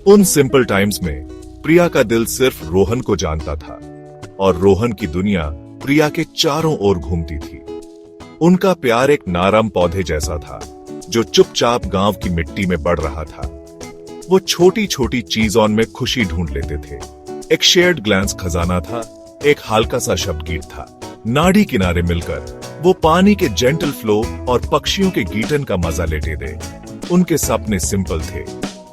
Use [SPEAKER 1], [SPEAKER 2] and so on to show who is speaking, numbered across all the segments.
[SPEAKER 1] उन simple times में प्रिया का दिल सिर्फ रोहन को जानता था और रोहन की दुनिया प्रिया के चारों ओर घूमती थी। उनका प्यार एक नारम पौधे जैसा था जो चुपचाप गांव की मिट्टी में बढ़ रहा था। वो छोटी छोटी चीजों में खुशी ढूंढ लेते थे। एक शेयर्ड ग्लैंस खजाना था, एक हल्का सा शब्द गीत था। नाडी किनारे मिलकर वो पानी के जेंटल फ्लो और पक्षियों के गीतन का मजा लेते थे। उनके सपने सिंपल थे,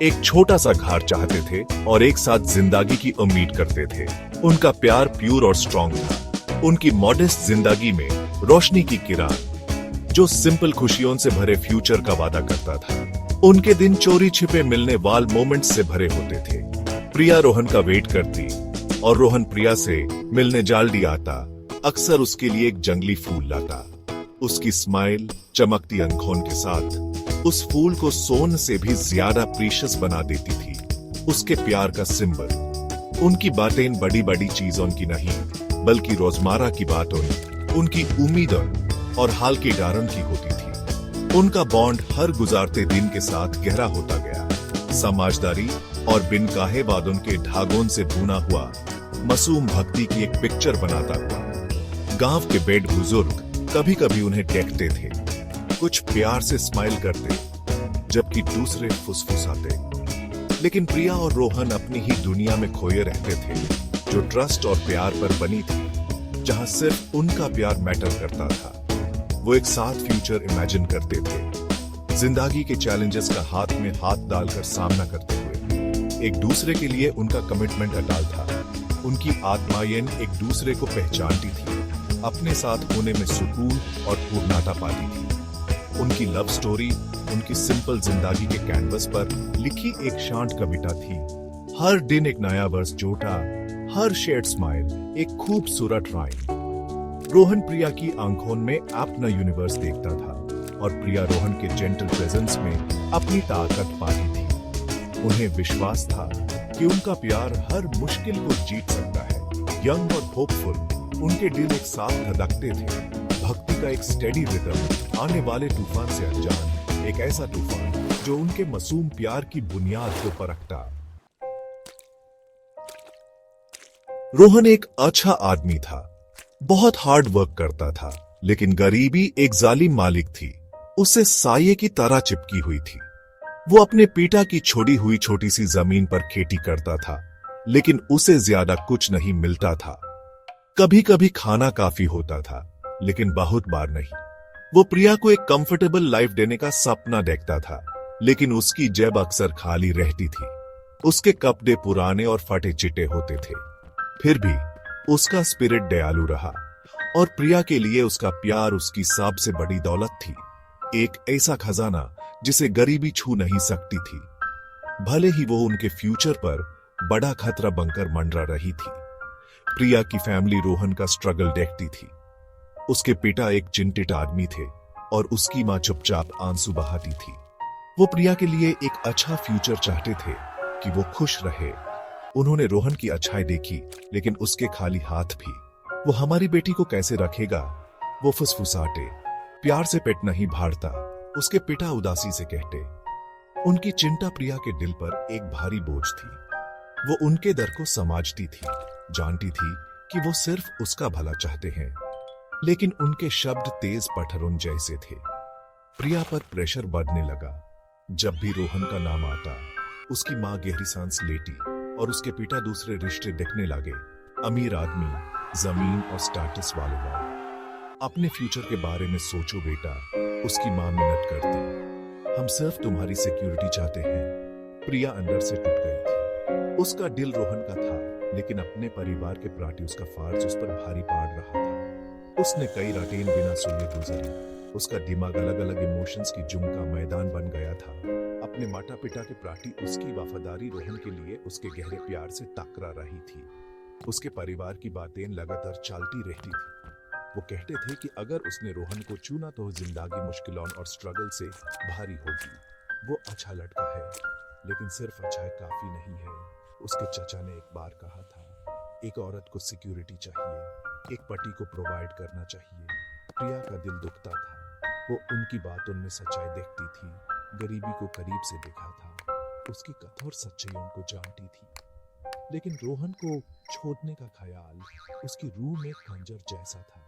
[SPEAKER 1] एक छोटा सा घर चाहते थे और एक साथ जिंदगी की उम्मीद करते थे। उनका प्यार प्योर और स्ट्रॉन्ग था। उनकी मॉडेस्ट जिंदगी में रोशनी की किरण जो सिंपल खुशियों से भरे फ्यूचर का वादा करता था। उनके दिन चोरी छिपे मिलने वाले मोमेंट्स से भरे होते थे। प्रिया रोहन का वेट करती और रोहन प्रिया से मिलने जल्दी आता। अक्सर उसके लिए एक जंगली फूल लाता। उसकी स्माइल चमकती आंखों के साथ उस फूल को सोने से भी ज्यादा प्रीशियस बना देती थी। उसके प्यार का सिंबल। उनकी बातें बड़ी बड़ी चीजों की नहीं बल्कि रोजमर्रा की बातों, उनकी उम्मीदों और हाल की डारन की होती थी। उनका बॉन्ड हर गुजारते दिन के साथ गहरा होता गया। समझदारी और बिन काहे वादों के धागों से बुना हुआ मासूम भक्ति की एक पिक्चर बनाता हुआ। गांव के बेड बुजुर्ग कभी कभी उन्हें देखते थे, कुछ प्यार से स्माइल करते जबकि दूसरे फुसफुसाते। लेकिन प्रिया और रोहन अपनी ही दुनिया में खोए रहते थे जो ट्रस्ट और प्यार पर बनी थी, जहां सिर्फ उनका प्यार मैटर करता था। वो एक साथ फ्यूचर इमेजिन करते थे, जिंदगी के चैलेंजेस का हाथ में हाथ डालकर सामना करते हुए। एक दूसरे के लिए उनका कमिटमेंट अटल था। उनकी आत्माएं एक दूसरे को पहचानती थी, अपने साथ होने में सुकून और पूर्णता पाती थी। उनकी लव स्टोरी उनकी सिंपल जिंदगी के कैनवस पर लिखी एक शांत कविता थी। हर दिन एक नया वर्स जोटा, हर शेड स्माइल एक खूबसूरत राइम। रोहन प्रिया की आंखों में अपना यूनिवर्स देखता था और प्रिया रोहन के जेंटल प्रेजेंस में अपनी ताकत पाती थी। उन्हें विश्वास था कि उनका प्यार हर मुश्किल को जीत सकता है। यंग और होपफुल, उनके दिल एक साथ धड़कते थे। भक्ति का एक स्टेडी रिदम, आने वाले तूफान से अनजान, एक ऐसा तूफान जो उनके मासूम प्यार की बुनियाद को परखता। रोहन एक अच्छा आदमी था, बहुत हार्ड वर्क करता था, लेकिन गरीबी एक जालिम मालिक थी, उसे साये की तरह चिपकी हुई थी। वो अपने पिता की छोड़ी हुई छोटी सी जमीन पर खेती करता था, लेकिन उसे ज्यादा कुछ नहीं मिलता था। कभी कभी खाना काफी होता था, लेकिन बहुत बार नहीं। वो प्रिया को एक कंफर्टेबल लाइफ देने का सपना देखता था, लेकिन उसकी जेब अक्सर खाली रहती थी। उसके कपड़े पुराने और फटे चिटे होते थे, फिर भी उसका स्पिरिट दयालु रहा और प्रिया के लिए उसका प्यार उसकी सबसे बड़ी दौलत थी। एक ऐसा खजाना जिसे गरीबी छू नहीं सकती थी, भले ही वो उनके फ्यूचर पर बड़ा खतरा बनकर मंडरा रही थी। प्रिया की फैमिली रोहन का स्ट्रगल देखती थी। उसके पिता एक चिंतित आदमी थे और उसकी मां चुपचाप आंसू बहाती थी। वो प्रिया के लिए एक अच्छा फ्यूचर चाहते थे कि वो खुश रहे। उन्होंने रोहन की अच्छाई देखी, लेकिन उसके खाली हाथ भी। वो हमारी बेटी को कैसे रखेगा, वो फुसफुसाते। प्यार से पेट नहीं भाड़ता, उसके पिता उदासी से कहते। उनकी चिंता प्रिया के दिल पर एक भारी बोझ थी। वो उनके दर्द को समझती थी, जानती थी कि वो सिर्फ उसका भला चाहते हैं, लेकिन उनके शब्द तेज पत्थरों जैसे थे। प्रिया पर प्रेशर बढ़ने लगा। जब भी रोहन का नाम आता, उसकी मां गहरी सांस लेती और उसके पिता दूसरे रिश्ते देखने लगे। अमीर आदमी, जमीन और स्टेटस वाले लोग। अपने फ्यूचर के बारे में सोचो बेटा, उसकी मां मिन्नत करती। हम सिर्फ तुम्हारी सिक्योरिटी चाहते हैं। प्रिया अंदर से टूट गई थी। उसका दिल रोहन का था, लेकिन अपने परिवार के प्रति उसका फर्ज उस पर भारी पड़ रहा था। उसने कई रातें बिना सोए गुजारी। उसका दिमाग अलग अलग इमोशंस की जुम का मैदान बन गया था। अपने माता पिता के प्रति उसकी वफादारी रोहन के लिए उसके गहरे प्यार से टकरा रही थी। उसके परिवार की बातें लगातार चलती रहती थी। वो कहते थे कि अगर उसने रोहन को चुना तो जिंदगी मुश्किलों और स्ट्रगल से भारी होगी। वो अच्छा लड़का है, लेकिन सिर्फ अच्छा काफी नहीं है। उसके चाचा ने एक बार कहा था, एक औरत को सिक्योरिटी चाहिए, एक पति को प्रोवाइड करना चाहिए। प्रिया का दिल दुखता था। वो उनकी बातों में सच्चाई देखती थी, गरीबी को करीब से देखा था।
[SPEAKER 2] उसकी कठोर सच्चाइयों को जानती थी, लेकिन रोहन को छोड़ने का ख्याल उसकी रूह में खंजर जैसा था।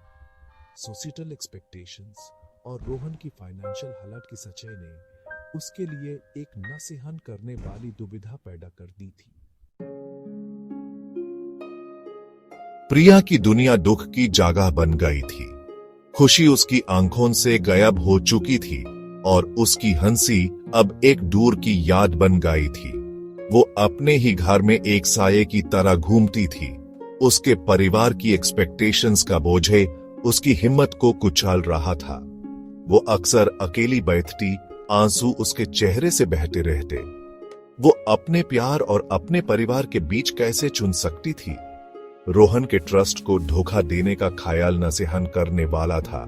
[SPEAKER 2] सोसाइटल एक्सपेक्टेशंस और रोहन की फाइनेंशियल हालत की सच्चाई ने उसके लिए एक न सहन करने वाली दुविधा पैदा कर दी थी।
[SPEAKER 1] प्रिया की दुनिया दुख की जगह बन गई थी। खुशी उसकी आंखों से गायब हो चुकी थी और उसकी हंसी अब एक दूर की याद बन गई थी। वो अपने ही घर में एक साये की तरह घूमती थी। उसके परिवार की एक्सपेक्टेशंस का बोझे उसकी हिम्मत को कुचल रहा था। वो अक्सर अकेली बैठती, आंसू उसके चेहरे से बहते रहते। वो अपने प्यार और अपने परिवार के बीच कैसे चुन सकती थी? रोहन के ट्रस्ट को धोखा देने का ख्याल न सहन करने वाला था,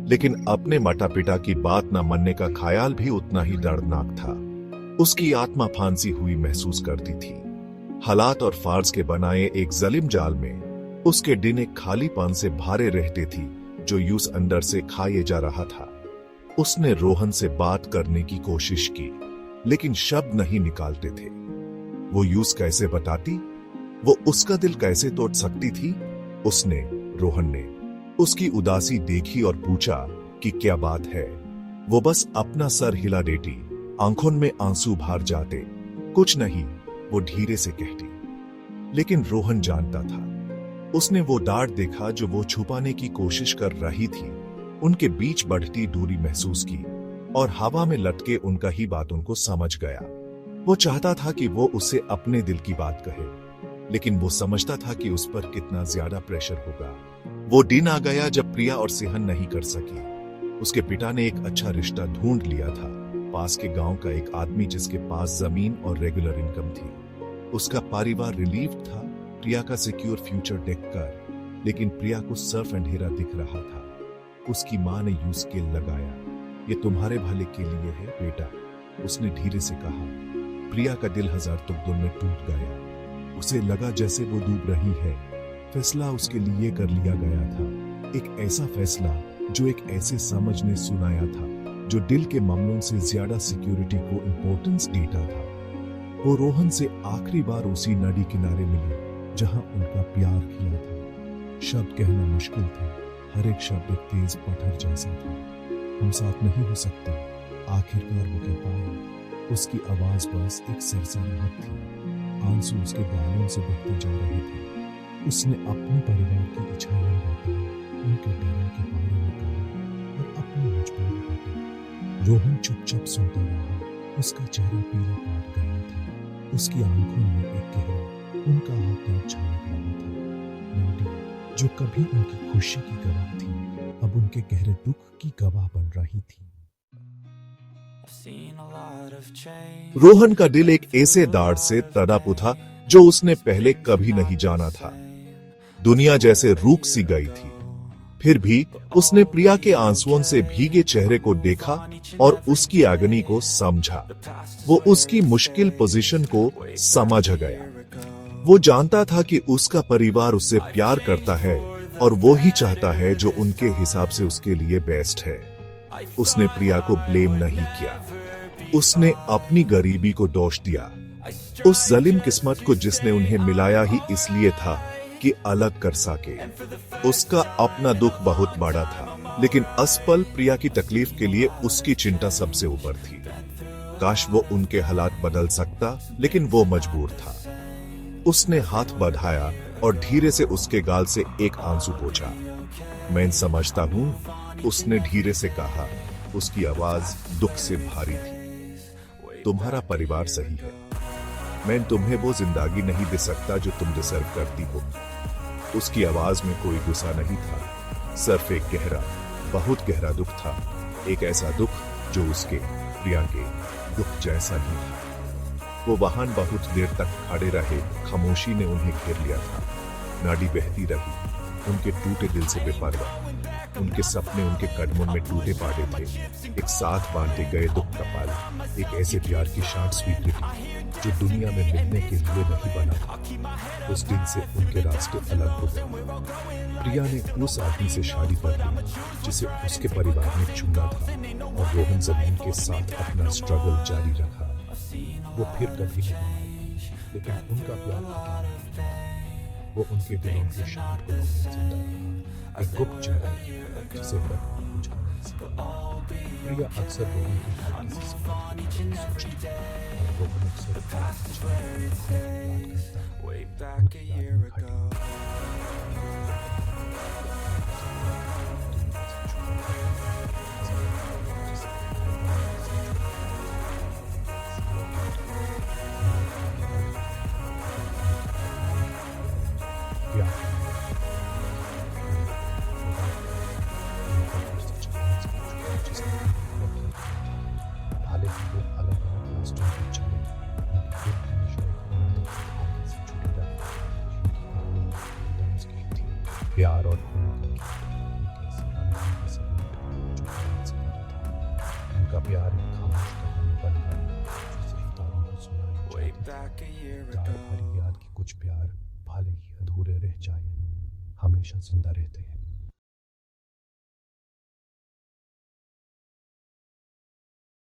[SPEAKER 1] लेकिन अपने माता पिता की बात न मानने का ख्याल भी उतना ही दर्दनाक था। उसकी आत्मा फांसी हुई महसूस करती थी। हालात और फार्स के बनाए एक जालिम जाल में उसके दिन एक खालीपन से भारे रहते थी, जो यूस अंदर से खाए जा रहा था। उसने रोहन से बात करने की कोशिश की, लेकिन शब्द नहीं निकालते थे। वो यूस कैसे बताती? वो उसका दिल कैसे तोड़ सकती थी? रोहन ने उसकी उदासी देखी और पूछा कि क्या बात है। वो बस अपना सर हिला देती, आंखों में आंसू भर जाते। कुछ नहीं, वो धीरे से कहती। लेकिन रोहन जानता था। उसने वो डांट देखा जो वो छुपाने की कोशिश कर रही थी। उनके बीच बढ़ती दूरी महसूस की और हवा में लटके उनका ही बात उनको समझ गया। वो चाहता था कि वो उसे अपने दिल की बात कहे, लेकिन वो समझता था कि उस पर कितना ज्यादा प्रेशर होगा। वो दिन आ गया जब प्रिया और सहन नहीं कर सकी। उसके पिता ने एक अच्छा रिश्ता ढूंढ लिया था, पास के गांव का एक आदमी जिसके पास जमीन और रेगुलर इनकम थी। उसका परिवार रिलीव था प्रिया का सिक्योर फ्यूचर देखकर, लेकिन प्रिया को सर्फ अंधेरा दिख रहा था। उसकी मां ने यूं स्केल लगाया। ये तुम्हारे भले के लिए है बेटा, उसने धीरे से कहा। प्रिया का दिल हजार टुकड़ों में टूट गया। उसे लगा जैसे वो डूब रही है। फैसला उसके लिए कर लिया गया था, एक ऐसा फैसला जो एक ऐसे समझ ने सुनाया था जो दिल के मामलों से ज्यादा सिक्योरिटी को इंपॉर्टेंस देता था। वो रोहन से आखिरी बार उसी नदी किनारे मिली जहां उनका प्यार किया था। शब्द कहना मुश्किल था, हर एक शब्द एक तेज पत्थर जैसा था। हम साथ नहीं हो सकते, आखिरकार वो कह पाया। उसकी आवाज बस एक सरसराहट थी। आंसू उसके गालों से बहते जा रहे थे। उसने अपने परिवार की इच्छाएं बताई, उनके डरों के बारे में कहा और अपनी मजबूरी बताई। रोहन चुपचाप सुनता रहा। उसका चेहरा पीला पड़ गया था। उसकी आंखों में एक गहरा, उनका हाथ झलक रहा था। नाडी, जो कभी उनकी खुशी की गवाह थी, अब उनके गहरे दुख की गवाह बन रही थी। रोहन का दिल एक ऐसे दाढ़ से तड़प उठा जो उसने पहले कभी नहीं जाना था। दुनिया जैसे रूख सी गई थी। फिर भी उसने प्रिया के आंसुओं से भीगे चेहरे को देखा और उसकी आगनी को समझा। वो उसकी मुश्किल पोजीशन को समझ गया। वो जानता था कि उसका परिवार उससे प्यार करता है और वो ही चाहता है जो उनके हिसाब से उसके लिए बेस्ट है। उसने प्रिया को ब्लेम नहीं किया। उसने अपनी गरीबी को दोष दिया, उस जालिम किस्मत को जिसने उन्हें मिलाया ही इसलिए था कि अलग कर सके। उसका अपना दुख बहुत बड़ा था, लेकिन असपल प्रिया की तकलीफ के लिए उसकी चिंता सबसे ऊपर थी। काश वो उनके हालात बदल सकता, लेकिन वो मजबूर था। उसने हाथ बढ़ाया और धीरे से उसके गाल से एक आंसू पोंछा। मैं समझता हूँ, उसने धीरे से कहा। उसकी आवाज दुख से भारी थी। तुम्हारा परिवार सही है। मैं तुम्हें वो जिंदगी नहीं दे सकता जो तुम डिजर्व करती हो। उसकी आवाज में कोई गुस्सा नहीं था, सिर्फ एक गहरा, बहुत गहरा दुख था। एक ऐसा दुख जो उसके, प्रिया के दुख जैसा ही था। वो वहां बहुत देर तक खड़े रहे। खामोशी ने उन्हें घेर लिया था। नाड़ी बहती रही, उनके टूटे दिल से बेपरवाह। उनके सपने उनके कदमों में टूटे पड़े थे। एक साथ बांधे गए दुख का पल, एक ऐसे प्यार की शांत स्वीकृति जो दुनिया में मिलने के लिए नहीं बना था। उस दिन से उनके रास्ते अलग हो गए। प्रिया ने उस आदमी से शादी कर ली जिसे उसके परिवार ने चुना था, और रोहन जमीन के साथ अपना स्ट्रगल जारी रखा।
[SPEAKER 2] वो फिर कभी नहीं आएगी, लेकिन उनका प्यार खत्म नहीं था। वो उनके दिलों की शांत पलों में जिंदा रहा, एक गुप्त जहर जिसे वक्त बुझा नहीं सका। प्रिया अक्सर रोहन की हर किसी सवाल के बारे में सोचती और रोहन अक्सर प्यार की छाया को याद करता। उनकी यादें खड़ी प्यार हालांकि वो अलग अलग रास्तों पर चले, उनकी दिल हमेशा एक अनोखे धागे से जुड़े रहे, जिनकी कहानी रमज़ की थी। प्यार और खून का एक ऐसी अनोखी सबूत जो कमाल से भरा था। उनका प्यार एक खामोश कहानी बन गया जो सिर्फ तारों को सुनाई जाती थी। तार भरी याद की कुछ प्यार भले ही अधूरे रह जाए, हमेशा जिंदा रहते हैं।